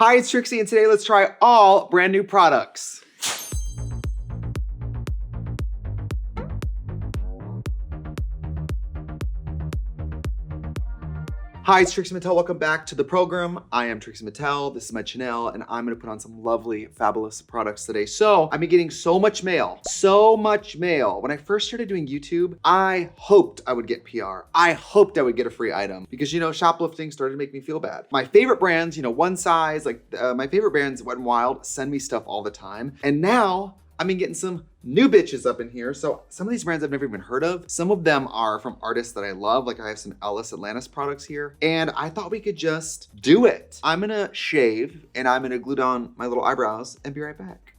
Hi, it's Trixie, and today let's try all brand new products. Hi, it's Trixie Mattel. Welcome back to the program. I am Trixie Mattel. This is my channel, and I'm gonna put on some lovely, fabulous products today. So I've been getting so much mail. When I first started doing YouTube, I hoped I would get PR. I hoped I would get a free item because, shoplifting started to make me feel bad. My favorite brands, One Size, my favorite brands, Wet n Wild, send me stuff all the time. And now I've been getting some new bitches up in here. So some of these brands I've never even heard of. Some of them are from artists that I love. Like I have some Ellis Atlantis products here. And I thought we could just do it. I'm gonna shave and I'm gonna glue down my little eyebrows and be right back.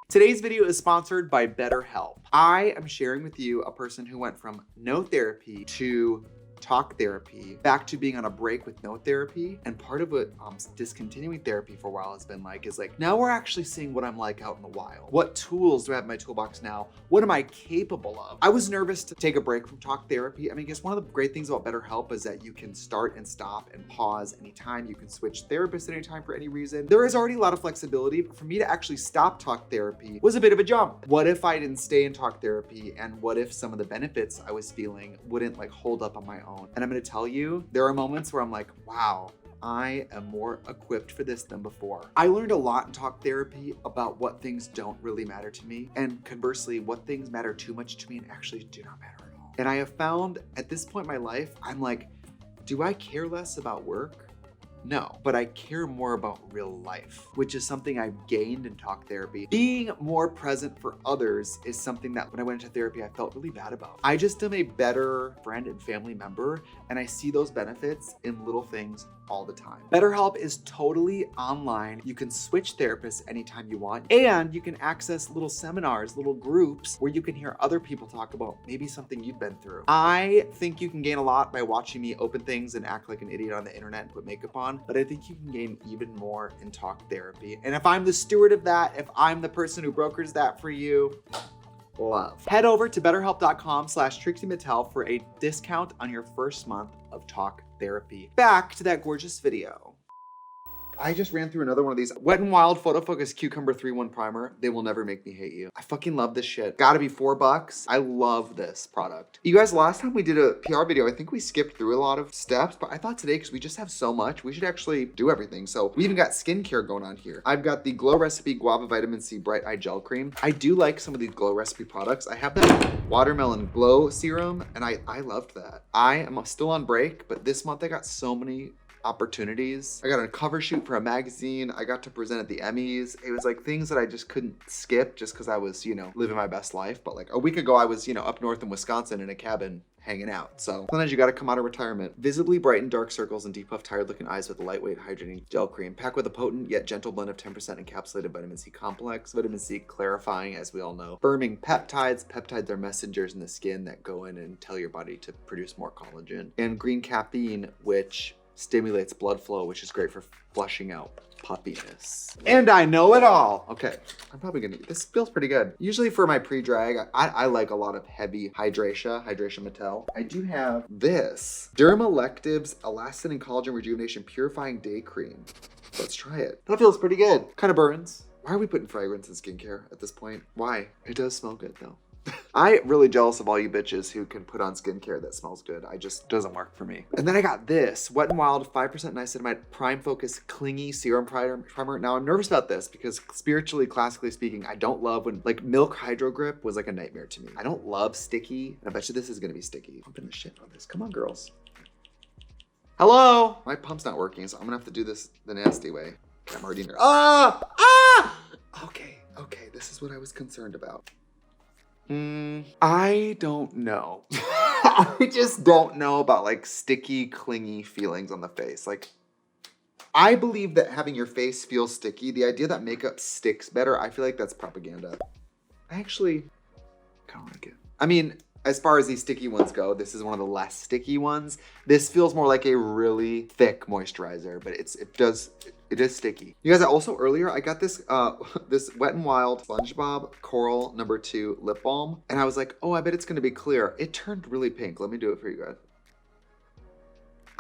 Today's video is sponsored by BetterHelp. I am sharing with you a person who went from no therapy to talk therapy, back to being on a break with no therapy. And part of what discontinuing therapy for a while has been like, is like, now we're actually seeing what I'm like out in the wild. What tools do I have in my toolbox now? What am I capable of? I was nervous to take a break from talk therapy. I mean, I guess one of the great things about BetterHelp is that you can start and stop and pause anytime. You can switch therapists at any time for any reason. There is already a lot of flexibility, but for me to actually stop talk therapy was a bit of a jump. What if I didn't stay in talk therapy? And what if some of the benefits I was feeling wouldn't hold up on my own? And I'm gonna tell you, there are moments where I'm like, wow, I am more equipped for this than before. I learned a lot in talk therapy about what things don't really matter to me, and conversely, what things matter too much to me and actually do not matter at all. And I have found at this point in my life, I'm like, do I care less about work? No, but I care more about real life, which is something I've gained in talk therapy. Being more present for others is something that when I went into therapy, I felt really bad about. I just am a better friend and family member, and I see those benefits in little things all the time. BetterHelp is totally online. You can switch therapists anytime you want, and you can access little seminars, little groups where you can hear other people talk about maybe something you've been through. I think you can gain a lot by watching me open things and act like an idiot on the internet and put makeup on, but I think you can gain even more in talk therapy. And if I'm the steward of that, if I'm the person who brokers that for you, love. Head over to betterhelp.com/Trixie Mattel for a discount on your first month of talk therapy. Back to that gorgeous video. I just ran through another one of these Wet n Wild Photo Focus Cucumber 3-1 Primer. They will never make me hate you. I fucking love this shit. Gotta be $4. I love this product. You guys, last time we did a PR video, I think we skipped through a lot of steps, but I thought today, because we just have so much, we should actually do everything. So we even got skincare going on here. I've got the Glow Recipe Guava Vitamin C Bright Eye Gel Cream. I do like some of these Glow Recipe products. I have that Watermelon Glow Serum, and I loved that. I am still on break, but this month I got so many opportunities. I got a cover shoot for a magazine. I got to present at the Emmys. It was like things that I just couldn't skip just because I was, living my best life. But like a week ago, I was, up north in Wisconsin in a cabin hanging out. So sometimes you got to come out of retirement. Visibly brighten dark circles and depuff tired looking eyes with a lightweight hydrating gel cream. Packed with a potent yet gentle blend of 10% encapsulated vitamin C complex. Vitamin C clarifying, as we all know. Firming peptides. Peptides are messengers in the skin that go in and tell your body to produce more collagen. And green caffeine, which stimulates blood flow, which is great for flushing out puffiness. And I know it all. Okay, I'm probably gonna, this feels pretty good. Usually for my pre-drag, I like a lot of heavy Hydration Mattel. I do have this Dermalectives Elastin and Collagen Rejuvenation Purifying Day Cream. Let's try it. That feels pretty good. Kind of burns. Why are we putting fragrance in skincare at this point? Why? It does smell good though. I'm really jealous of all you bitches who can put on skincare that smells good. I just doesn't work for me. And then I got this Wet n Wild 5% niacinamide Prime Focus Clingy Serum Primer. Now I'm nervous about this because spiritually, classically speaking, I don't love when Milk Hydro Grip was like a nightmare to me. I don't love sticky. I bet you this is gonna be sticky. I'm putting the shit on this. Come on, girls. Hello. My pump's not working, so I'm gonna have to do this the nasty way. Okay, I'm already nervous. Okay, this is what I was concerned about. I don't know. I just don't know about sticky, clingy feelings on the face. I believe that having your face feel sticky, the idea that makeup sticks better, I feel like that's propaganda. I actually kind of like it. I mean, as far as these sticky ones go, this is one of the less sticky ones. This feels more like a really thick moisturizer, but it is sticky. You guys, also earlier, I got this this Wet n Wild SpongeBob Coral No. 2 Lip Balm, and I was like, oh, I bet it's gonna be clear. It turned really pink. Let me do it for you guys.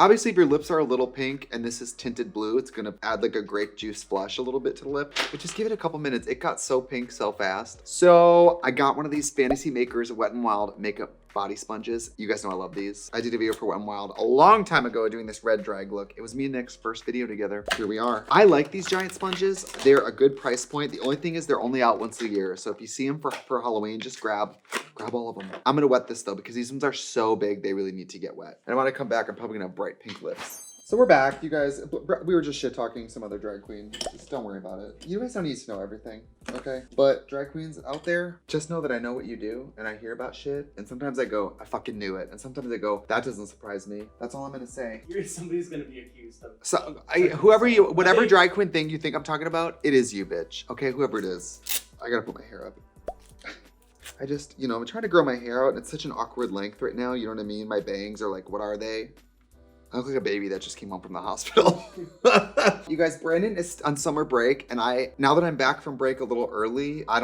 Obviously, if your lips are a little pink and this is tinted blue, it's gonna add like a grape juice flush a little bit to the lip, but just give it a couple minutes. It got so pink so fast. So I got one of these Fantasy Makers Wet n Wild makeup body sponges. You guys know I love these. I did a video for Wet n Wild a long time ago doing this red drag look. It was me and Nick's first video together. Here we are. I like these giant sponges. They're a good price point. The only thing is they're only out once a year. So if you see them for Halloween, just grab all of them. I'm gonna wet this though because these ones are so big, they really need to get wet. And when I come back, I'm probably gonna have bright pink lips. So we're back, you guys. We were just shit talking some other drag queen. Just don't worry about it. You guys don't need to know everything, okay? But drag queens out there, just know that I know what you do and I hear about shit. And sometimes I go, I fucking knew it. And sometimes I go, that doesn't surprise me. That's all I'm gonna say. Somebody's gonna be accused of. So whatever drag queen thing you think I'm talking about, it is you, bitch. Okay, whoever it is. I gotta put my hair up. I just, I'm trying to grow my hair out and it's such an awkward length right now. You know what I mean? My bangs are like, what are they? I look like a baby that just came home from the hospital. You guys, Brandon is on summer break and now that I'm back from break a little early, I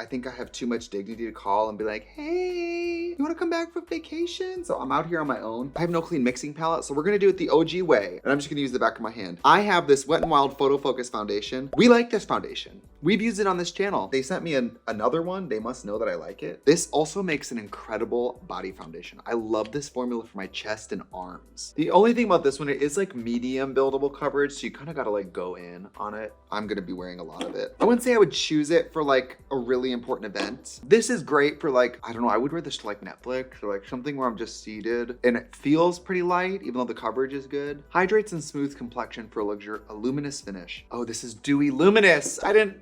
think I have too much dignity to call and be like, hey, you wanna come back from vacation? So I'm out here on my own. I have no clean mixing palette, so we're gonna do it the OG way. And I'm just gonna use the back of my hand. I have this Wet n Wild Photo Focus foundation. We like this foundation. We've used it on this channel. They sent me another one. They must know that I like it. This also makes an incredible body foundation. I love this formula for my chest and arms. The only thing about this one, it is like medium buildable coverage, so you kind of gotta like go in on it. I'm gonna be wearing a lot of it. I wouldn't say I would choose it for like a really important event. This is great for like, I don't know, I would wear this to like Netflix or like something where I'm just seated and it feels pretty light, even though the coverage is good. Hydrates and smooths complexion for a luminous finish. Oh, this is dewy luminous. I didn't know.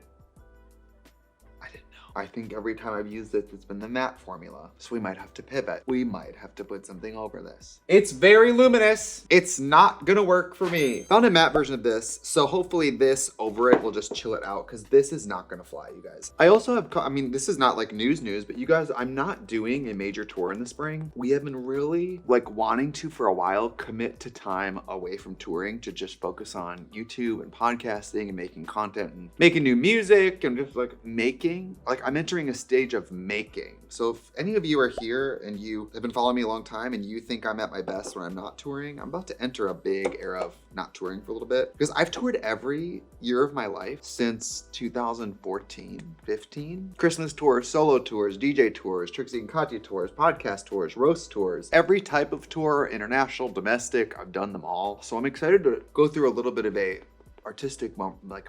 I think every time I've used it, it's been the matte formula. So we might have to pivot. We might have to put something over this. It's very luminous. It's not gonna work for me. Found a matte version of this. So hopefully this over it will just chill it out because this is not gonna fly, you guys. I also have, this is not like news, but you guys, I'm not doing a major tour in the spring. We have been really like wanting to, for a while, commit to time away from touring to just focus on YouTube and podcasting and making content and making new music and just like making, I'm entering a stage of making. So if any of you are here and you have been following me a long time and you think I'm at my best when I'm not touring, I'm about to enter a big era of not touring for a little bit because I've toured every year of my life since 2014, 15. Christmas tours, solo tours, DJ tours, Trixie and Katya tours, podcast tours, roast tours, every type of tour, international, domestic, I've done them all. So I'm excited to go through a little bit of a artistic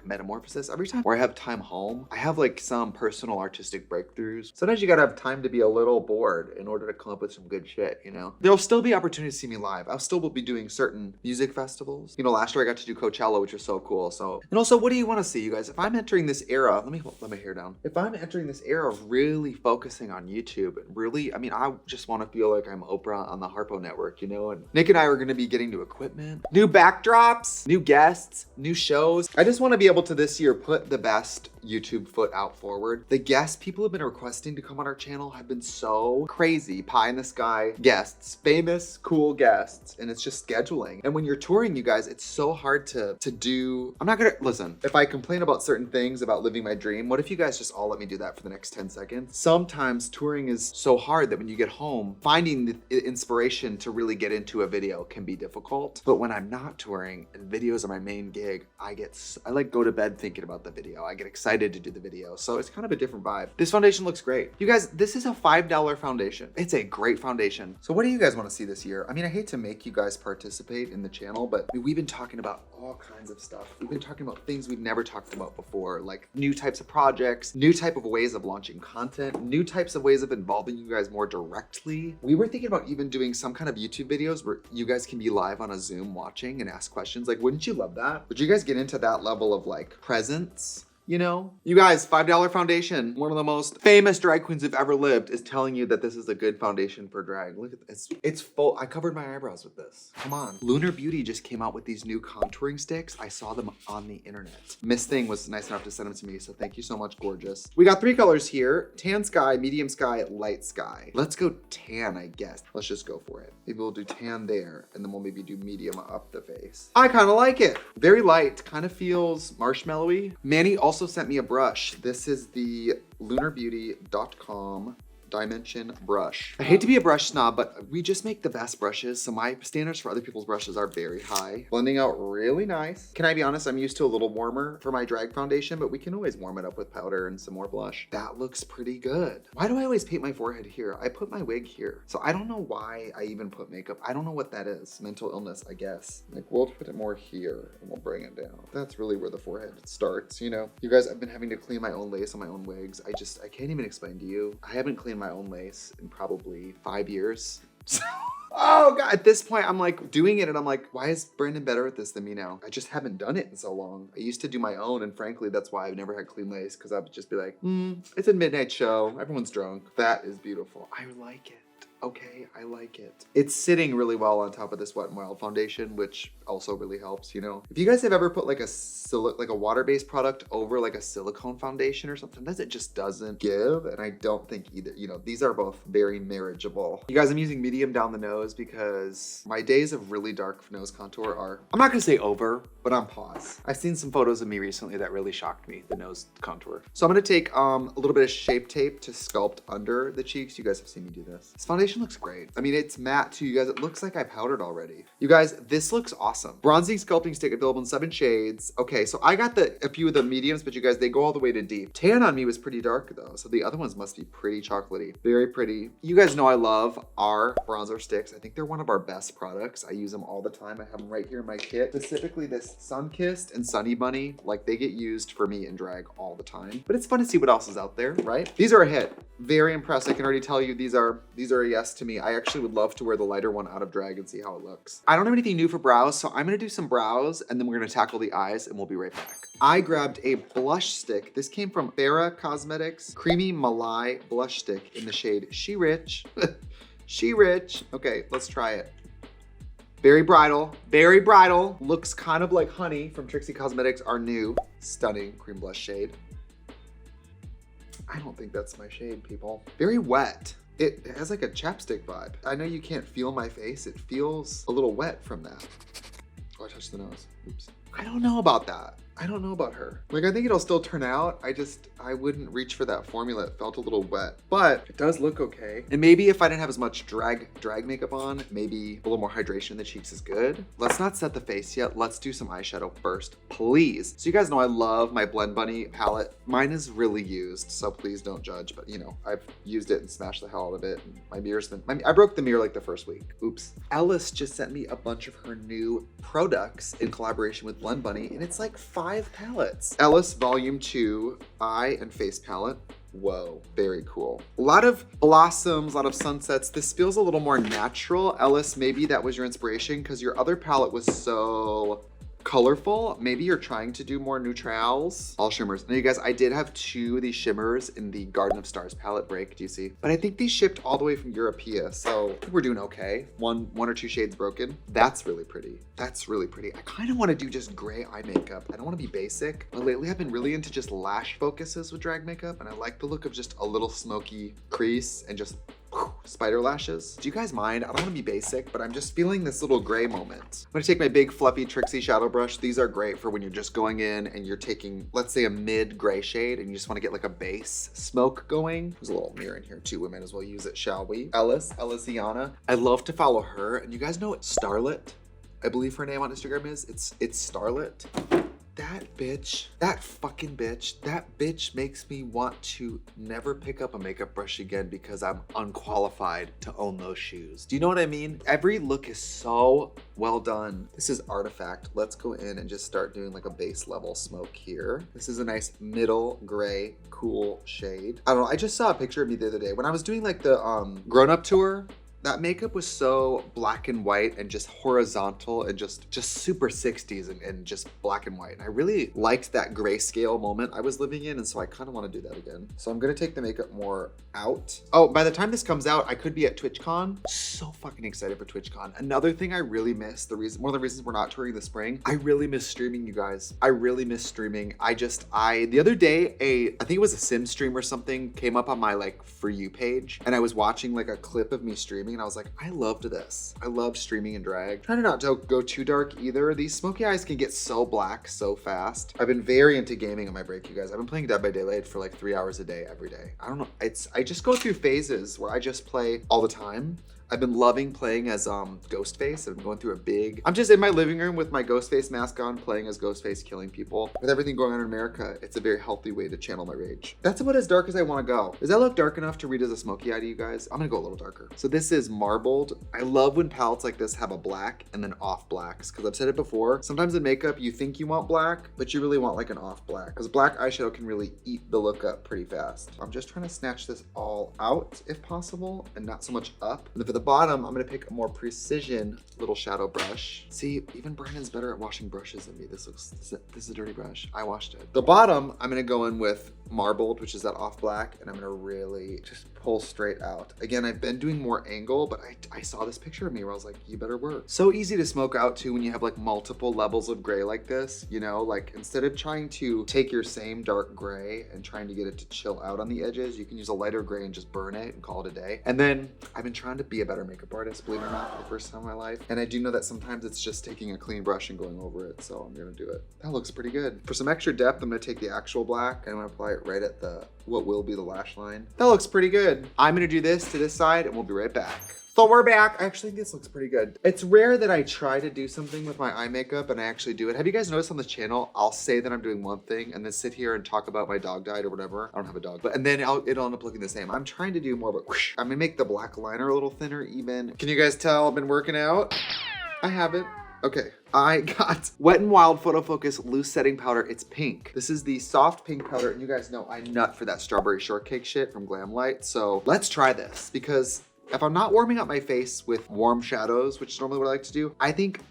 metamorphosis. Every time where I have time home, I have like some personal artistic breakthroughs. Sometimes you gotta have time to be a little bored in order to come up with some good shit, There'll still be opportunities to see me live. I'll still be doing certain music festivals. Last year I got to do Coachella, which was so cool. And also, what do you want to see, you guys? If I'm entering this era, let me let my hair down. If I'm entering this era of really focusing on YouTube and really, I just want to feel like I'm Oprah on the Harpo Network, And Nick and I are going to be getting new equipment, new backdrops, new guests, new shows. I just want to be able to this year put the best YouTube foot out forward. The guests people have been requesting to come on our channel have been so crazy. Pie in the sky guests, famous, cool guests, and it's just scheduling. And when you're touring, you guys, it's so hard to do. I'm not gonna, listen, if I complain about certain things about living my dream, what if you guys just all let me do that for the next 10 seconds? Sometimes touring is so hard that when you get home, finding the inspiration to really get into a video can be difficult. But when I'm not touring and videos are my main gig, I like go to bed thinking about the video. I get excited to do the video. So it's kind of a different vibe. This foundation looks great. You guys, this is a $5 foundation. It's a great foundation. So what do you guys want to see this year? I hate to make you guys participate in the channel, but we've been talking about all kinds of stuff. We've been talking about things we've never talked about before, like new types of projects, new type of ways of launching content, new types of ways of involving you guys more directly. We were thinking about even doing some kind of YouTube videos where you guys can be live on a Zoom watching and ask questions. Like, wouldn't you love that? Would you guys get into that level of like presence? You guys, $5 foundation. One of the most famous drag queens who've ever lived is telling you that this is a good foundation for drag. Look at this. It's full. I covered my eyebrows with this. Come on. Lunar Beauty just came out with these new contouring sticks. I saw them on the internet. Miss Thing was nice enough to send them to me, so thank you so much, gorgeous. We got 3 colors here. Tan sky, medium sky, light sky. Let's go tan, I guess. Let's just go for it. Maybe we'll do tan there, and then we'll maybe do medium up the face. I kind of like it. Very light, kind of feels marshmallowy. Manny also sent me a brush. This is the lunarbeauty.com Dimension brush. I hate to be a brush snob, but we just make the best brushes, so my standards for other people's brushes are very high. Blending out really nice. Can I be honest? I'm used to a little warmer for my drag foundation, but we can always warm it up with powder and some more blush. That looks pretty good. Why do I always paint my forehead here? I put my wig here. So I don't know why I even put makeup. I don't know what that is. Mental illness, I guess. Like, we'll put it more here and we'll bring it down. That's really where the forehead starts, you know? You guys, I've been having to clean my own lace on my own wigs. I can't even explain to you. I haven't cleaned my own lace in probably 5 years. Oh God, at this point, I'm like doing it and I'm like, why is Brandon better at this than me now? I just haven't done it in so long. I used to do my own, and frankly, that's why I've never had clean lace, because I would just be like, it's a midnight show. Everyone's drunk. That is beautiful. I like it. Okay, I like it. It's sitting really well on top of this Wet n Wild foundation, which also really helps, you know? If you guys have ever put like a water-based product over like a silicone foundation or something, sometimes it just doesn't give, and I don't think either, you know, these are both very marriageable. You guys, I'm using medium down the nose because my days of really dark nose contour are, I'm not gonna say over, but on pause. I've seen some photos of me recently that really shocked me, the nose contour. So I'm gonna take a little bit of Shape Tape to sculpt under the cheeks. You guys have seen me do this. This foundation looks great. I mean, it's matte too, you guys. It looks like I powdered already. You guys, this looks awesome. Bronzing sculpting stick available in 7 shades. Okay, so I got a few of the mediums, but you guys, they go all the way to deep. Tan on me was pretty dark though, so the other ones must be pretty chocolatey. Very pretty. You guys know I love our bronzer sticks. I think they're one of our best products. I use them all the time. I have them right here in my kit. Specifically this Sunkissed and Sunny Bunny, like they get used for me in drag all the time. But it's fun to see what else is out there, right? These are a hit. Very impressed. I can already tell you these are a yes to me. I actually would love to wear the lighter one out of drag and see how it looks. I don't have anything new for brows, so I'm gonna do some brows and then we're gonna tackle the eyes and we'll be right back. I grabbed a blush stick. This came from Farrah Cosmetics Creamy Malai Blush Stick in the shade She Rich. She Rich. Okay, let's try it. Very bridal, very bridal. Looks kind of like Honey from Trixie Cosmetics, our new stunning cream blush shade. I don't think that's my shade, people. Very wet. It has like a chapstick vibe. I know you can't feel my face. It feels a little wet from that. Oh, I touched the nose. Oops. I don't know about that. I don't know about her. Like, I think it'll still turn out. I wouldn't reach for that formula. It felt a little wet, but it does look okay. And maybe if I didn't have as much drag makeup on, maybe a little more hydration in the cheeks is good. Let's not set the face yet. Let's do some eyeshadow first, please. So you guys know I love my Blend Bunny palette. Mine is really used, so please don't judge, but you know, I've used it and smashed the hell out of it. My mirror's been, I broke the mirror like the first week. Oops. Ellis just sent me a bunch of her new products in collaboration with Blend Bunny, and it's like 5 palettes. Ellis Volume 2 Eye and Face Palette. Whoa, very cool. A lot of blossoms, a lot of sunsets. This feels a little more natural. Ellis, maybe that was your inspiration because your other palette was so colorful. Maybe you're trying to do more neutrals. All shimmers. Now you guys, I did have 2 of these shimmers in the Garden of Stars palette break, do you see? But I think these shipped all the way from Europea, so I think we're doing okay. One or two shades broken. That's really pretty. That's really pretty. I kind of want to do just gray eye makeup. I don't want to be basic, but lately I've been really into just lash focuses with drag makeup, and I like the look of just a little smoky crease and just spider lashes. Do you guys mind? I don't want to be basic, but I'm just feeling this little gray moment. I'm gonna take my big fluffy Trixie shadow brush. These are great for when you're just going in and you're taking, let's say, a mid gray shade and you just want to get like a base smoke going. There's a little mirror in here too. We might as well use it, shall we? Ellisiana. I love to follow her, and you guys know what Starlet, I believe her name on Instagram is. It's Starlet. That bitch, that fucking bitch, that bitch makes me want to never pick up a makeup brush again because I'm unqualified to own those shoes. Do you know what I mean? Every look is so well done. This is Artifact. Let's go in and just start doing like a base level smoke here. This is a nice middle gray, cool shade. I don't know, I just saw a picture of me the other day when I was doing like the grown-up tour. That makeup was so black and white and just horizontal and just super 60s and just black and white. And I really liked that grayscale moment I was living in, and so I kind of want to do that again. So I'm gonna take the makeup more out. Oh, by the time this comes out, I could be at TwitchCon. So fucking excited for TwitchCon. Another thing I really miss, one of the reasons we're not touring this spring, I really miss streaming, you guys. I really miss streaming. The other day, I think it was a sim stream or something, came up on my like For You page, and I was watching like a clip of me streaming, streaming and I was like, I loved this. I loved streaming and drag. Trying to not to go too dark either. These smoky eyes can get so black so fast. I've been very into gaming on my break, you guys. I've been playing Dead by Daylight for like 3 hours a day, every day. I don't know, I just go through phases where I just play all the time. I've been loving playing as Ghostface. I've been going through I'm just in my living room with my Ghostface mask on, playing as Ghostface, killing people. With everything going on in America, it's a very healthy way to channel my rage. That's about as dark as I want to go. Does that look dark enough to read as a smoky eye to you guys? I'm gonna go a little darker. So this is marbled. I love when palettes like this have a black and then off blacks, because I've said it before. Sometimes in makeup, you think you want black, but you really want like an off black, because black eyeshadow can really eat the look up pretty fast. I'm just trying to snatch this all out if possible, and not so much up. And then for the bottom, I'm gonna pick a more precision little shadow brush. See, even Brandon's better at washing brushes than me. This is a dirty brush. I washed it. The bottom, I'm gonna go in with marbled, which is that off black, and I'm gonna really just pull straight out. Again, I've been doing more angle, but I saw this picture of me where I was like, you better work. So easy to smoke out too when you have like multiple levels of gray like this, you know, like instead of trying to take your same dark gray and trying to get it to chill out on the edges, you can use a lighter gray and just burn it and call it a day. And then I've been trying to be a better makeup artist, believe it or not, for the first time in my life. And I do know that sometimes it's just taking a clean brush and going over it. So I'm gonna do it. That looks pretty good. For some extra depth, I'm gonna take the actual black and I'm gonna apply it right at what will be the lash line. That looks pretty good. I'm gonna do this to this side and we'll be right back. So we're back. I actually think this looks pretty good. It's rare that I try to do something with my eye makeup and I actually do it. Have you guys noticed on this channel, I'll say that I'm doing one thing and then sit here and talk about my dog died or whatever. I don't have a dog, and then it'll end up looking the same. I'm trying to do more of a whoosh. I'm gonna make the black liner a little thinner even. Can you guys tell I've been working out? I haven't. Okay, I got Wet n Wild Photo Focus Loose Setting Powder. It's pink. This is the soft pink powder, and you guys know I nut for that strawberry shortcake shit from Glamlight. So let's try this, because if I'm not warming up my face with warm shadows, which is normally what I like to do, I think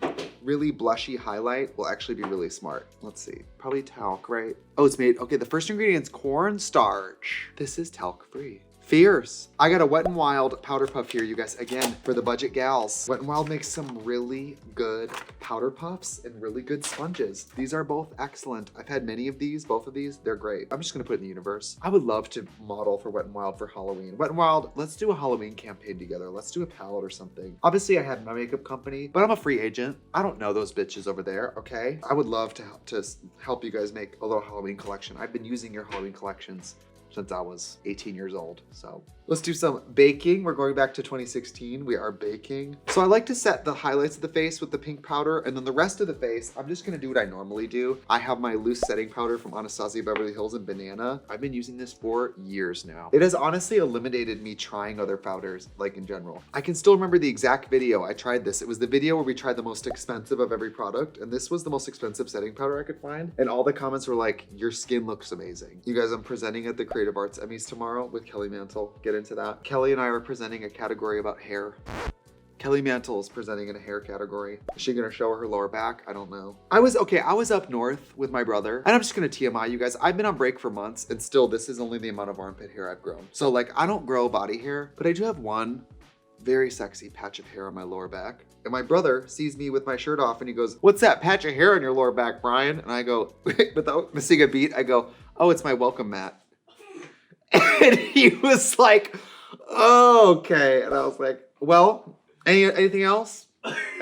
really blushy highlight will actually be really smart. Let's see, probably talc, right? Oh, it's made, okay, the first ingredient's cornstarch. This is talc free. Fierce. I got a Wet n Wild powder puff here, you guys. Again, for the budget gals. Wet n Wild makes some really good powder puffs and really good sponges. These are both excellent. I've had many of these, both of these, they're great. I'm just gonna put it in the universe. I would love to model for Wet n Wild for Halloween. Wet n Wild, let's do a Halloween campaign together. Let's do a palette or something. Obviously I have my makeup company, but I'm a free agent. I don't know those bitches over there, okay? I would love to help you guys make a little Halloween collection. I've been using your Halloween collections since I was 18 years old. So let's do some baking. We're going back to 2016. We are baking. So I like to set the highlights of the face with the pink powder, and then the rest of the face, I'm just gonna do what I normally do. I have my loose setting powder from Anastasia Beverly Hills in Banana. I've been using this for years now. It has honestly eliminated me trying other powders, like in general. I can still remember the exact video I tried this. It was the video where we tried the most expensive of every product, and this was the most expensive setting powder I could find. And all the comments were like, your skin looks amazing. You guys, I'm presenting at the Creative Arts Emmys tomorrow with Kelly Mantle. Get into that. Kelly and I are presenting a category about hair. Kelly Mantle is presenting in a hair category. Is she gonna show her lower back? I don't know. I was up north with my brother, and I'm just gonna TMI you guys. I've been on break for months, and still this is only the amount of armpit hair I've grown. So like, I don't grow body hair, but I do have one very sexy patch of hair on my lower back. And my brother sees me with my shirt off and he goes, "What's that patch of hair on your lower back, Brian?" And I go, without missing a beat, I go, "Oh, it's my welcome mat." And he was like, "Oh, okay." And I was like, well, anything else?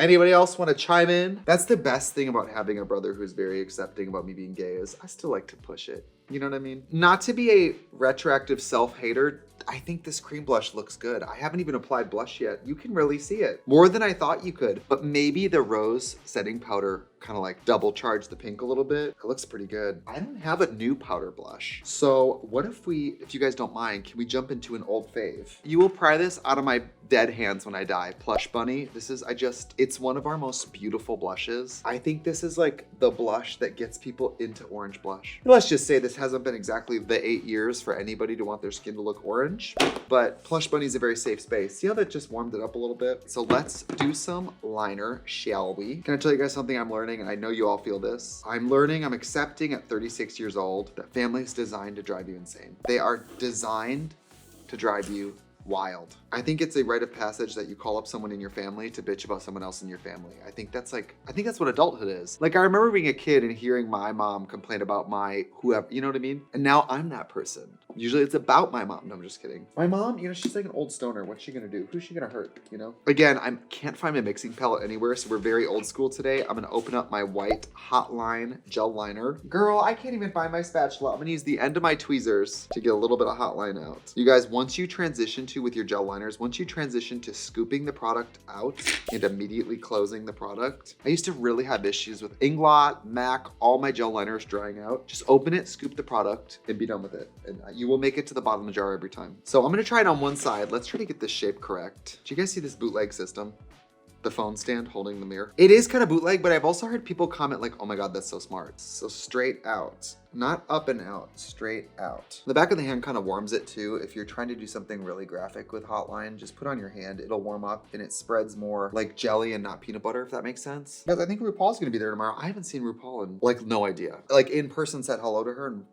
Anybody else want to chime in? That's the best thing about having a brother who's very accepting about me being gay, is I still like to push it. You know what I mean? Not to be a retroactive self-hater, I think this cream blush looks good. I haven't even applied blush yet. You can really see it. More than I thought you could. But maybe the rose setting powder kind of like double charged the pink a little bit. It looks pretty good. I don't have a new powder blush. So what if you guys don't mind, can we jump into an old fave? You will pry this out of my dead hands when I die. Plush Bunny. It's one of our most beautiful blushes. I think this is like the blush that gets people into orange blush. Let's just say this hasn't been exactly the 8 years for anybody to want their skin to look orange, but Plush Bunny is a very safe space. See how that just warmed it up a little bit? So let's do some liner, shall we? Can I tell you guys something I'm learning? And I know you all feel this. I'm accepting at 36 years old that family is designed to drive you insane. They are designed to drive you wild. I think it's a rite of passage that you call up someone in your family to bitch about someone else in your family. I think that's what adulthood is. Like I remember being a kid and hearing my mom complain about my whoever, you know what I mean? And now I'm that person. Usually it's about my mom. No, I'm just kidding. My mom, you know, she's like an old stoner. What's she gonna do? Who's she gonna hurt, you know? Again, I can't find my mixing palette anywhere, so we're very old school today. I'm gonna open up my white Hotline gel liner. Girl, I can't even find my spatula. I'm gonna use the end of my tweezers to get a little bit of Hotline out. You guys, once you transition to, with your gel liners, once you transition to scooping the product out and immediately closing the product, I used to really have issues with Inglot, MAC, all my gel liners drying out. Just open it, scoop the product, and be done with it. And you will make it to the bottom of the jar every time. So I'm gonna try it on one side. Let's try to get this shape correct. Do you guys see this bootleg system? The phone stand holding the mirror. It is kind of bootleg, but I've also heard people comment like, oh my God, that's so smart. So straight out, not up and out, straight out. The back of the hand kind of warms it too. If you're trying to do something really graphic with Hotline, just put on your hand, it'll warm up and it spreads more like jelly and not peanut butter, if that makes sense. Because I think RuPaul's gonna be there tomorrow. I haven't seen RuPaul in like no idea. Like in person said hello to her and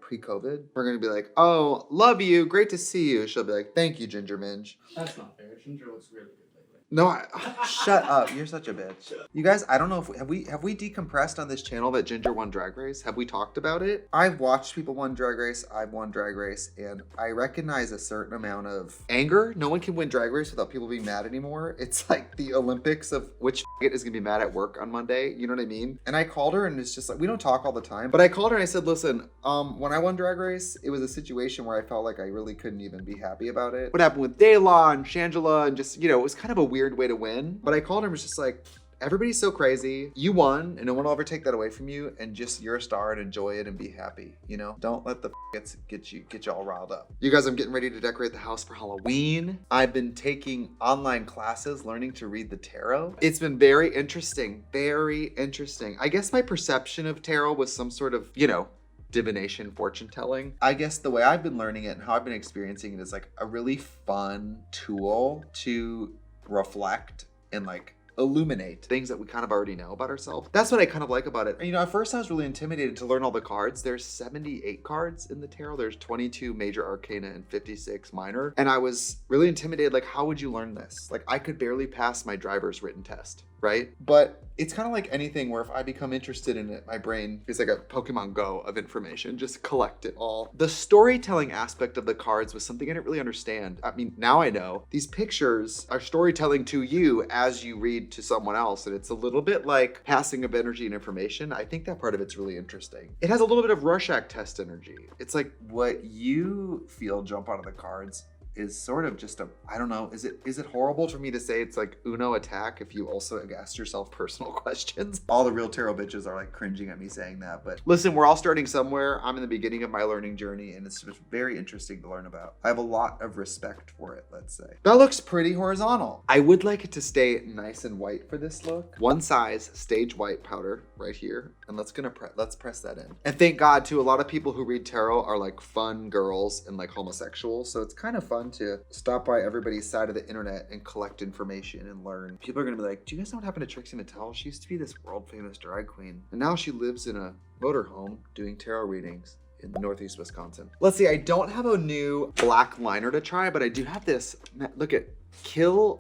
pre-COVID, we're gonna be like, oh, love you, great to see you. She'll be like, thank you, Ginger Minge. That's not fair. Ginger looks really good lately. No, shut up. You're such a bitch. You guys, I don't know if we have we decompressed on this channel that Ginger won Drag Race? Have we talked about it? I've watched people won Drag Race. I've won Drag Race, and I recognize a certain amount of anger. No one can win Drag Race without people being mad anymore. It's like the Olympics of which is gonna be mad at work on Monday. You know what I mean? And I called her, and it's just like we don't talk all the time. But I called her and I said, listen, when I won Drag Race, it was a situation where I felt like I really couldn't even be happy about it. What happened with Dayla and Shangela, and just, you know, it was kind of a weird way to win. But I called her and was just like, everybody's so crazy. You won, and no one will ever take that away from you. And just you're a star and enjoy it and be happy. You know, don't let the get you all riled up. You guys, I'm getting ready to decorate the house for Halloween. I've been taking online classes, learning to read the tarot. It's been very interesting, very interesting. I guess my perception of tarot was some sort of, you know, divination, fortune telling. I guess the way I've been learning it and how I've been experiencing it is like a really fun tool to reflect and like illuminate things that we kind of already know about ourselves. That's what I kind of like about it. You know, at first I was really intimidated to learn all the cards. There's 78 cards in the tarot. There's 22 major arcana and 56 minor. And I was really intimidated, like, how would you learn this? Like, I could barely pass my driver's written test, right? But it's kind of like anything where if I become interested in it, my brain is like a Pokemon Go of information, just collect it all. The storytelling aspect of the cards was something I didn't really understand. I mean, now I know. These pictures are storytelling to you as you read to someone else, and it's a little bit like passing of energy and information. I think that part of it's really interesting. It has a little bit of Rorschach test energy. It's like what you feel jump out of the cards is sort of just a, I don't know, is it horrible for me to say it's like Uno attack if you also ask yourself personal questions? All the real tarot bitches are like cringing at me saying that, but listen, we're all starting somewhere. I'm in the beginning of my learning journey, and it's just very interesting to learn about. I have a lot of respect for it, let's say. That looks pretty horizontal. I would like it to stay nice and white for this look. One size stage white powder right here, and let's press that in. And thank God too, a lot of people who read tarot are like fun girls and like homosexuals, so it's kind of fun to stop by everybody's side of the internet and collect information and learn. People are gonna be like, do you guys know what happened to Trixie Mattel? She used to be this world famous drag queen, and now she lives in a motorhome doing tarot readings in Northeast Wisconsin. Let's see, I don't have a new black liner to try, but I do have this. Look at Kill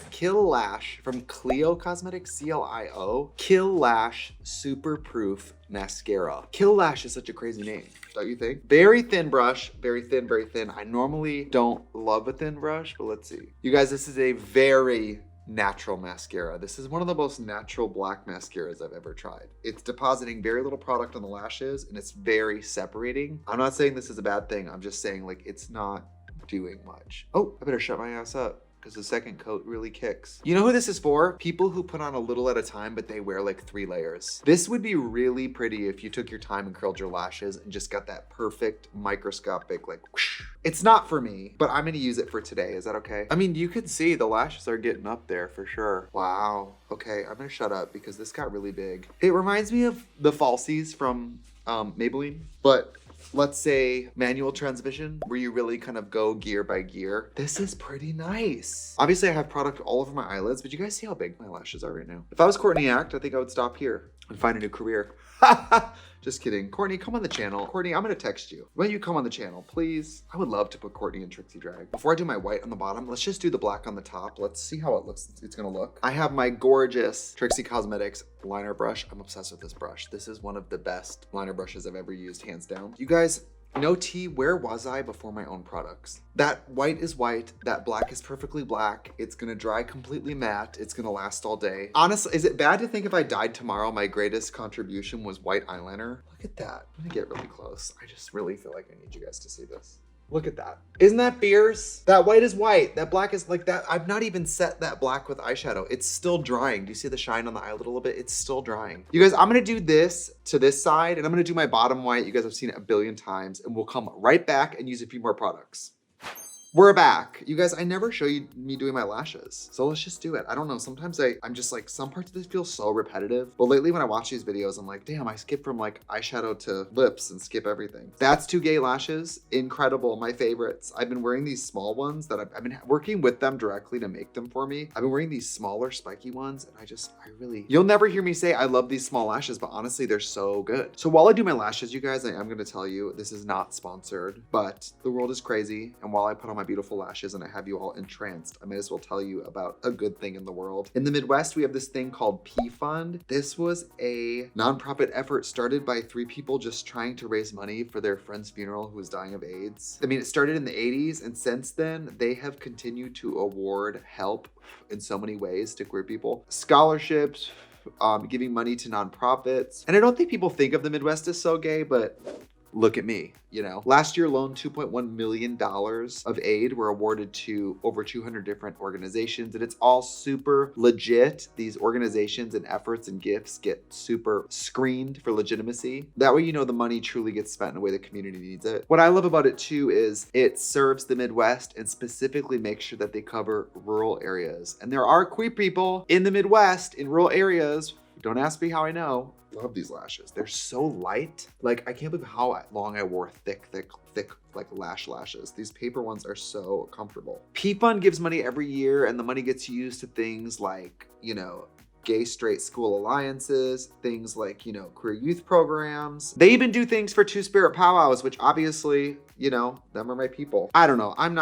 Lash from Clio Cosmetics, C-L-I-O. Kill Lash Super Proof Mascara. Kill Lash is such a crazy name, don't you think? Very thin brush, very thin, very thin. I normally don't love a thin brush, but let's see. You guys, this is a very natural mascara. This is one of the most natural black mascaras I've ever tried. It's depositing very little product on the lashes, and it's very separating. I'm not saying this is a bad thing. I'm just saying like it's not doing much. Oh, I better shut my ass up, because the second coat really kicks. You know who this is for? People who put on a little at a time, but they wear like 3 layers. This would be really pretty if you took your time and curled your lashes and just got that perfect microscopic like whoosh. It's not for me, but I'm gonna use it for today. Is that okay? I mean, you can see the lashes are getting up there for sure. Wow. Okay, I'm gonna shut up because this got really big. It reminds me of the falsies from Maybelline, but let's say manual transmission, where you really kind of go gear by gear. This is pretty nice. Obviously I have product all over my eyelids, but you guys see how big my lashes are right now. If I was Courtney Act, I think I would stop here and find a new career. Just kidding. Courtney, come on the channel. Courtney, I'm gonna text you. When you come on the channel, please. I would love to put Courtney in Trixie Drag. Before I do my white on the bottom, let's just do the black on the top. Let's see how it's gonna look. I have my gorgeous Trixie Cosmetics liner brush. I'm obsessed with this brush. This is one of the best liner brushes I've ever used, hands down. You guys, no tea, where was I before my own products? That white is white, that black is perfectly black. It's gonna dry completely matte. It's gonna last all day. Honestly, is it bad to think if I died tomorrow, my greatest contribution was white eyeliner? Look at that. I'm gonna get really close. I just really feel like I need you guys to see this. Look at that. Isn't that fierce? That white is white. That black is like that. I've not even set that black with eyeshadow. It's still drying. Do you see the shine on the eyelid a little bit? It's still drying. You guys, I'm gonna do this to this side and I'm gonna do my bottom white. You guys have seen it a billion times and we'll come right back and use a few more products. We're back. You guys, I never show you me doing my lashes. So let's just do it. I don't know. Sometimes I'm just like, some parts of this feel so repetitive. But lately when I watch these videos, I'm like, damn, I skip from like eyeshadow to lips and skip everything. That's 2 Gay lashes. Incredible. My favorites. I've been wearing these small ones that I've been working with them directly to make them for me. I've been wearing these smaller spiky ones and I really, you'll never hear me say I love these small lashes, but honestly, they're so good. So while I do my lashes, you guys, I am going to tell you, this is not sponsored, but the world is crazy. And while I put on my beautiful lashes and I have you all entranced, I might as well tell you about a good thing in the world. In the Midwest, we have this thing called P Fund. This was a nonprofit effort started by 3 people just trying to raise money for their friend's funeral who was dying of AIDS. I mean, it started in the 80s and since then they have continued to award help in so many ways to queer people. Scholarships, giving money to nonprofits. And I don't think people think of the Midwest as so gay, but look at me, you know. Last year alone, $2.1 million of aid were awarded to over 200 different organizations, and it's all super legit. These organizations and efforts and gifts get super screened for legitimacy. That way, you know, the money truly gets spent in a way the community needs it. What I love about it too is it serves the Midwest and specifically makes sure that they cover rural areas. And there are queer people in the Midwest, in rural areas. Don't ask me how I know. Love these lashes. They're so light. Like, I can't believe how long I wore thick like lashes. These paper ones are so comfortable. P Fund gives money every year and the money gets used to things like, you know, gay straight school alliances, things like, you know, queer youth programs. They even do things for Two-Spirit powwows, which obviously, you know, them are my people. I don't know. I'm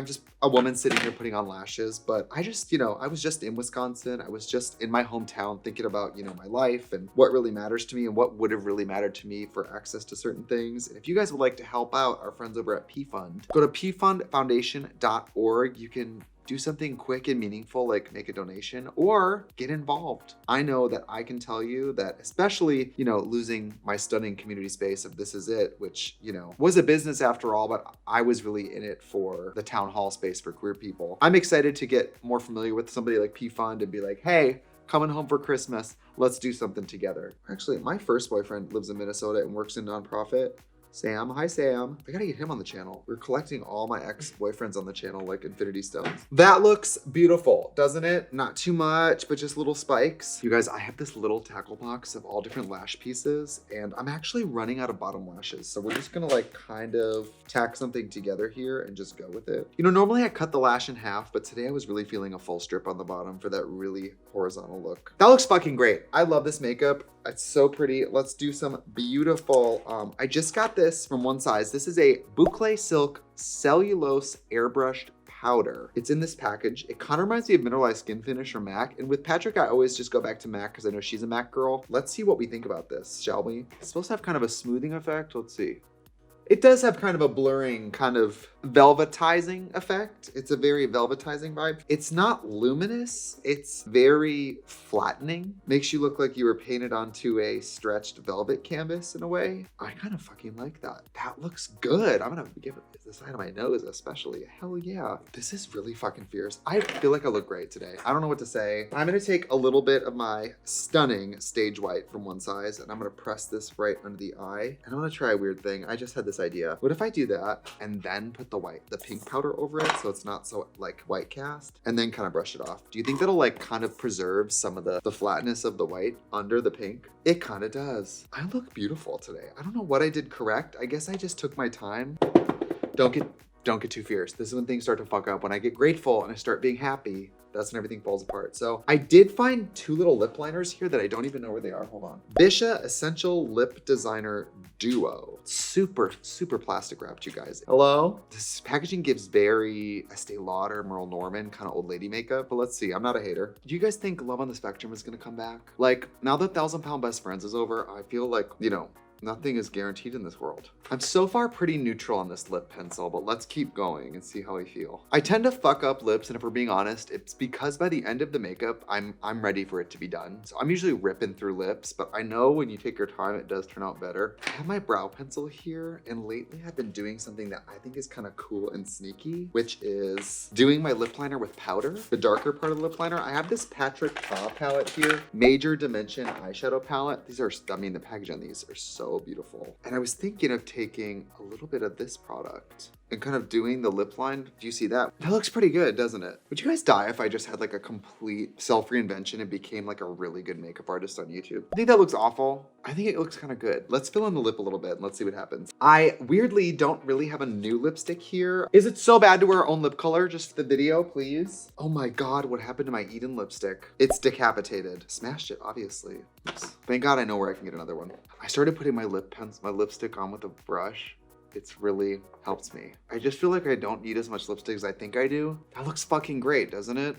just a woman sitting here putting on lashes, but I just, you know, I was just in Wisconsin. I was just in my hometown thinking about, you know, my life and what really matters to me and what would have really mattered to me for access to certain things. And if you guys would like to help out our friends over at P Fund, go to pfundfoundation.org. You can do something quick and meaningful, like make a donation or get involved. I know that I can tell you that, especially, you know, losing my stunning community space of This Is It, which, you know, was a business after all, but I was really in it for the town hall space for queer people. I'm excited to get more familiar with somebody like P Fund and be like, hey, coming home for Christmas, let's do something together. Actually, my first boyfriend lives in Minnesota and works in nonprofit. Sam, hi Sam. I gotta get him on the channel. We're collecting all my ex-boyfriends on the channel like Infinity Stones. That looks beautiful, doesn't it? Not too much, but just little spikes. You guys, I have this little tackle box of all different lash pieces and I'm actually running out of bottom lashes. So we're just gonna like kind of tack something together here and just go with it. You know, normally I cut the lash in half, but today I was really feeling a full strip on the bottom for that really horizontal look. That looks fucking great. I love this makeup. It's so pretty. Let's do some beautiful, I just got this from One Size. This is a Boucle Silk Cellulose Airbrushed Powder. It's in this package. It kind of reminds me of Mineralized Skin Finish from MAC. And with Patrick, I always just go back to MAC because I know she's a MAC girl. Let's see what we think about this, shall we? It's supposed to have kind of a smoothing effect. Let's see. It does have kind of a blurring, kind of velvetizing effect. It's a very velvetizing vibe. It's not luminous. It's very flattening. Makes you look like you were painted onto a stretched velvet canvas in a way. I kind of fucking like that. That looks good. I'm gonna give it the side of my nose especially. Hell yeah. This is really fucking fierce. I feel like I look great today. I don't know what to say. I'm gonna take a little bit of my stunning Stage White from One Size and I'm gonna press this right under the eye. And I'm gonna try a weird thing. I just had this idea. What if I do that and then put the pink powder over it so it's not so like white cast and then kind of brush it off? Do you think that'll like kind of preserve some of the flatness of the white under the pink? It kind of does. I look beautiful today. I don't know what I did correct. I guess I just took my time. Don't get too fierce. This is when things start to fuck up. When I get grateful and I start being happy, That's when everything falls apart. So I did find 2 little lip liners here that I don't even know where they are. Hold on. Bisha Essential Lip Designer Duo. Super, super plastic wrapped, you guys. Hello? This packaging gives very Estee Lauder, Merle Norman kind of old lady makeup, but let's see. I'm not a hater. Do you guys think Love on the Spectrum is gonna come back? Like, now that 1,000 Pound Best Friends is over, I feel like, you know, nothing is guaranteed in this world. I'm so far pretty neutral on this lip pencil, but let's keep going and see how I feel. I tend to fuck up lips, and if we're being honest, it's because by the end of the makeup, I'm ready for it to be done. So I'm usually ripping through lips, but I know when you take your time, it does turn out better. I have my brow pencil here, and lately I've been doing something that I think is kind of cool and sneaky, which is doing my lip liner with powder, the darker part of the lip liner. I have this Patrick Ta palette here, Major Dimension eyeshadow palette. These are, I mean, the package on these are so beautiful. And I was thinking of taking a little bit of this product and kind of doing the lip line. Do you see that? That looks pretty good, doesn't it? Would you guys die if I just had like a complete self-reinvention and became like a really good makeup artist on YouTube? I think that looks awful. I think it looks kind of good. Let's fill in the lip a little bit and let's see what happens. I weirdly don't really have a new lipstick here. Is it so bad to wear our own lip color just for the video, please? Oh my God, what happened to my Eden lipstick? It's decapitated. Smashed it, obviously. Oops. Thank God I know where I can get another one. I started putting my lipstick on with a brush. It's really helps me. I just feel like I don't need as much lipstick as I think I do. That looks fucking great, doesn't it?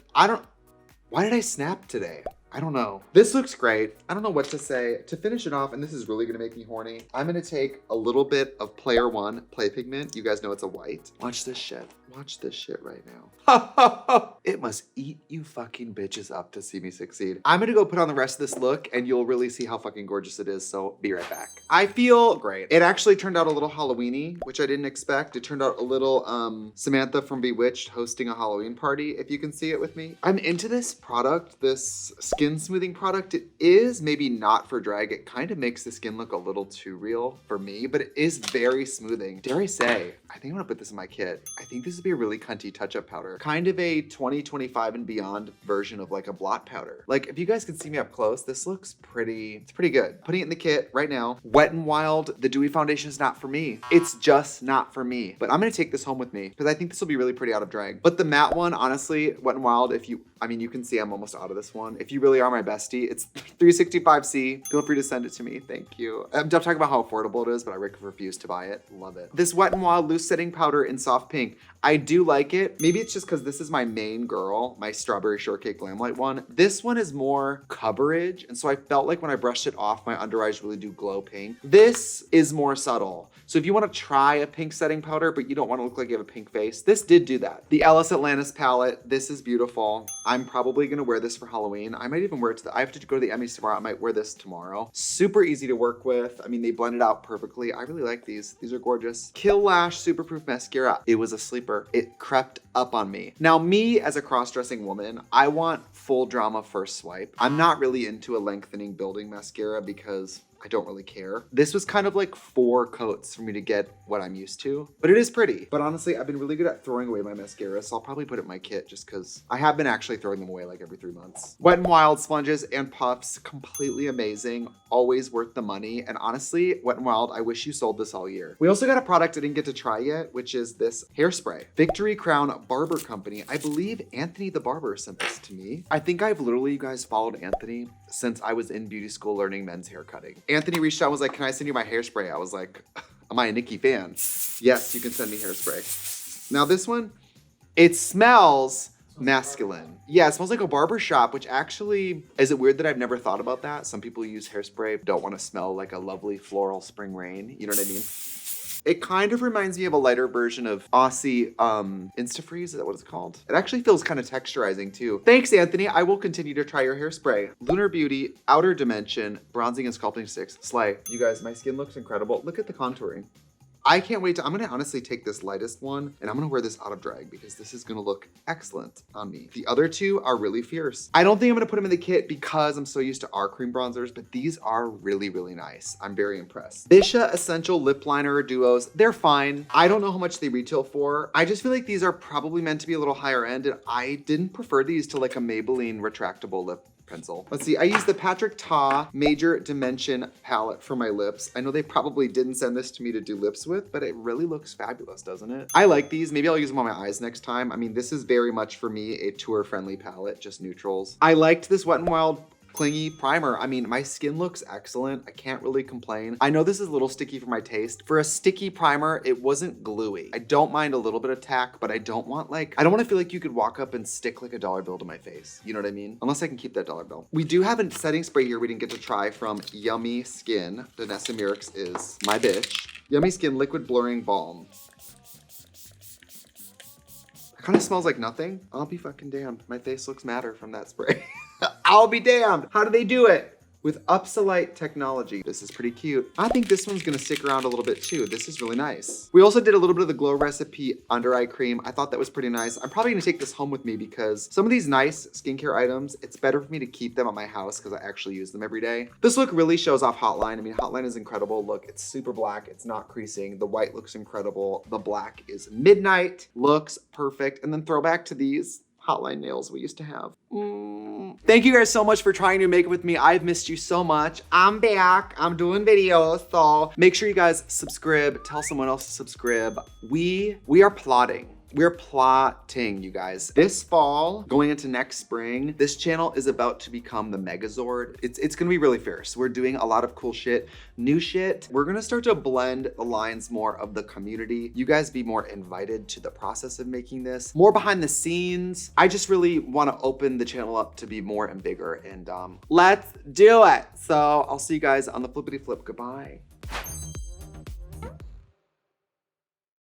Why did I snap today? I don't know. This looks great. I don't know what to say. To finish it off, and this is really gonna make me horny, I'm gonna take a little bit of Player One Play Pigment. You guys know it's a white. Watch this shit. Watch this shit right now. It must eat you fucking bitches up to see me succeed. I'm gonna go put on the rest of this look and you'll really see how fucking gorgeous it is, so be right back. I feel great. It actually turned out a little Halloween-y, which I didn't expect. It turned out a little Samantha from Bewitched hosting a Halloween party, if you can see it with me. I'm into this product, this skin smoothing product. It is maybe not for drag. It kind of makes the skin look a little too real for me, but it is very smoothing. Dare I say, I think I'm gonna put this in my kit. I think this would be a really cunty touch-up powder. Kind of a 2025 and beyond version of like a blot powder. Like if you guys can see me up close, this looks pretty, it's pretty good. Putting it in the kit right now. Wet n Wild, the dewy foundation is not for me. It's just not for me. But I'm gonna take this home with me because I think this will be really pretty out of drag. But the matte one, honestly, Wet n Wild, I mean, you can see I'm almost out of this one. If you really are my bestie, it's 365C. Feel free to send it to me. Thank you. I'm talking about how affordable it is, but I refuse to buy it. Love it. This Wet n Wild loose setting powder in soft pink. I do like it. Maybe it's just because this is my main girl, my Strawberry Shortcake Glamlight one. This one is more coverage, and so I felt like when I brushed it off, my under eyes really do glow pink. This is more subtle. So if you want to try a pink setting powder, but you don't want to look like you have a pink face, this did do that. The Ellis Atlantis palette, this is beautiful. I'm probably gonna wear this for Halloween. I might even wear it I have to go to the Emmys tomorrow. I might wear this tomorrow. Super easy to work with. I mean, they blend it out perfectly. I really like these. These are gorgeous. Kill Lash Superproof Mascara. It was a sleeper. It crept up on me. Now, me as a cross-dressing woman, I want full drama first swipe. I'm not really into a lengthening building mascara because I don't really care. This was kind of like 4 coats for me to get what I'm used to, but it is pretty. But honestly, I've been really good at throwing away my mascara, so I'll probably put it in my kit just because I have been actually throwing them away like every 3 months. Wet n Wild sponges and puffs, completely amazing, always worth the money. And honestly, Wet n Wild, I wish you sold this all year. We also got a product I didn't get to try yet, which is this hairspray. Victory Crown Barber Company. I believe Anthony the Barber sent this to me. I think I've literally, you guys, followed Anthony since I was in beauty school learning men's hair cutting. Anthony reached out and was like, can I send you my hairspray? I was like, am I a Nicki fan? Yes, you can send me hairspray. Now this one, it smells masculine. Yeah, it smells like a barber shop, which actually, is it weird that I've never thought about that? Some people use hairspray, don't want to smell like a lovely floral spring rain. You know what I mean? It kind of reminds me of a lighter version of Aussie Instafreeze. Is that what it's called? It actually feels kind of texturizing too. Thanks, Anthony. I will continue to try your hairspray. Lunar Beauty, Outer Dimension, Bronzing and Sculpting Sticks. Slay. You guys, my skin looks incredible. Look at the contouring. I can't wait to, I'm gonna honestly take this lightest one and I'm gonna wear this out of drag because this is gonna look excellent on me. The other 2 are really fierce. I don't think I'm gonna put them in the kit because I'm so used to our cream bronzers, but these are really, really nice. I'm very impressed. Bisha Essential Lip Liner Duos, they're fine. I don't know how much they retail for. I just feel like these are probably meant to be a little higher end, and I didn't prefer these to like a Maybelline retractable lip pencil. Let's see, I use the Patrick Ta Major Dimension palette for my lips. I know they probably didn't send this to me to do lips with, but it really looks fabulous, doesn't it? I like these. Maybe I'll use them on my eyes next time. I mean, this is very much for me a tour-friendly palette, just neutrals. I liked this Wet n Wild clingy primer. I mean, my skin looks excellent. I can't really complain. I know this is a little sticky for my taste. For a sticky primer, it wasn't gluey. I don't mind a little bit of tack, but I don't want to feel like you could walk up and stick like a dollar bill to my face. You know what I mean? Unless I can keep that dollar bill. We do have a setting spray here we didn't get to try from Yummy Skin. Vanessa Mirix is my bitch. Yummy Skin Liquid Blurring Balm. It kind of smells like nothing. I'll be fucking damned. My face looks madder from that spray. I'll be damned. How do they do it? With Upsolite technology. This is pretty cute. I think this one's gonna stick around a little bit too. This is really nice. We also did a little bit of the Glow Recipe under eye cream. I thought that was pretty nice. I'm probably gonna take this home with me because some of these nice skincare items, it's better for me to keep them at my house because I actually use them every day. This look really shows off Hotline. I mean, Hotline is incredible. Look, it's super black. It's not creasing. The white looks incredible. The black is midnight. Looks perfect. And then throw back to these Hotline nails we used to have. Thank you guys so much for trying to make it with me. I've missed you so much. I'm back. I'm doing videos, so make sure you guys subscribe. Tell someone else to subscribe. We are plotting. We're plotting, you guys. This fall, going into next spring, this channel is about to become the Megazord. It's gonna be really fierce. We're doing a lot of cool shit, new shit. We're gonna start to blend the lines more of the community. You guys be more invited to the process of making this, more behind the scenes. I just really wanna open the channel up to be more and bigger, and let's do it. So I'll see you guys on the flippity flip. Goodbye.